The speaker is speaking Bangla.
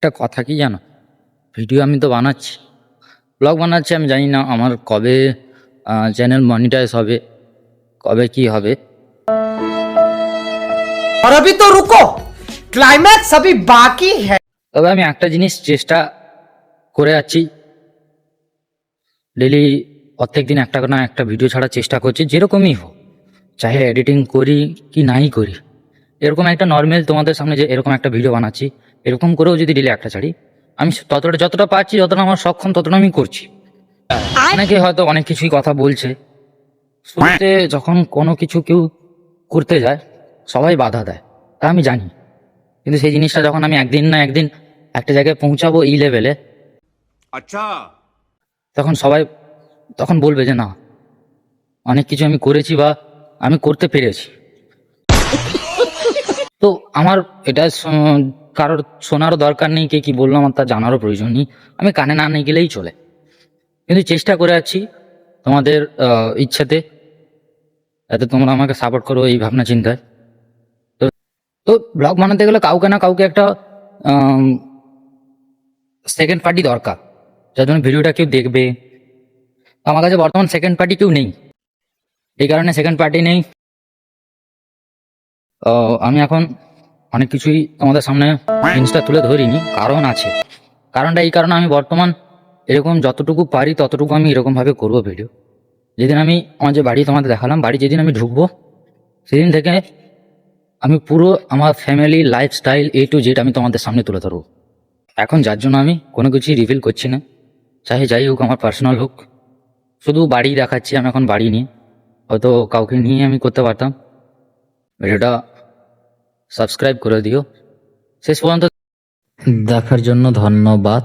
একটা কথা কি জানো, ভিডিও আমি তো বানাচ্ছি, ব্লগ বানাচ্ছি, আমি জানি না আমার কবে চ্যানেল মনিটাইজ হবে, কবে কি হবে। और अभी तो रुको, क्लाइमैक्स अभी बाकी है। তবে আমি একটা জিনিস চেষ্টা করে যাচ্ছি, ডেলি প্রত্যেক দিন একটা না একটা ভিডিও ছাড়ার চেষ্টা করছি, যেরকমই হোক, চাহে এডিটিং করি কি নাই করি, এরকম একটা নর্মাল তোমাদের সামনে যে এরকম একটা ভিডিও বানাচ্ছি, এরকম করেও যদি ডেলি একটা ছাড়ি, আমি যতটা পারছি, যতটা আমার সক্ষম, ততটা আমি করছি। অনেকে হয়তো অনেক কিছুই কথা বলছে, শুরুতে যখন কোনো কিছু কেউ করতে যায় সবাই বাধা দেয়, তা আমি জানি, কিন্তু সেই জিনিসটা যখন আমি একদিন না একদিন একটা জায়গায় পৌঁছাবো এই লেভেলে, अच्छा তখন বলবে যে না, অনেক কিছু আমি করেছি বা আমি করতে পেরেছি। তো আমার এটা কারোর শোনারও দরকার নেই, কে কি বললো আমার তা জানারও প্রয়োজন নেই, আমি কানে না নিয়ে গেলেই চলে, কিন্তু চেষ্টা করে যাচ্ছি তোমাদের ইচ্ছাতে, যাতে তোমরা আমাকে সাপোর্ট করো এই ভাবনা চিন্তায়। তো তো ব্লগ বানাতে গেলে কাউকে না কাউকে একটা সেকেন্ড পার্টি দরকার, যার জন্য ভিডিওটা কেউ দেখবে। আমার কাছে বর্তমান সেকেন্ড পার্টি কেউ নেই, এই কারণে সেকেন্ড পার্টি নেই। আমি এখন অনেক কিছুই তোমাদের সামনে জিনিসটা তুলে ধরিনি, কারণ আছে। কারণটা এই কারণে, আমি বর্তমান এরকম যতটুকু পারি ততটুকু আমি এরকমভাবে করবো ভিডিও। যেদিন আমি আমার যে বাড়ি তোমাদের দেখালাম, বাড়ি যেদিন আমি ঢুকবো সেদিন থেকে আমি পুরো আমার family lifestyle A to Z আমি তোমাদের সামনে তুলে ধরবো। এখন যার জন্য আমি কোনো কিছুই রিভিল করছি না, চাহে যাই হোক, আমার পার্সোনাল হোক, শুধু বাড়ি দেখাচ্ছি। আমি এখন বাড়ি নিয়ে, হয়তো কাউকে নিয়ে আমি করতে পারতাম। ভিডিওটা সাবস্ক্রাইব করে দিও। শেষ পর্যন্ত দেখার জন্য ধন্যবাদ।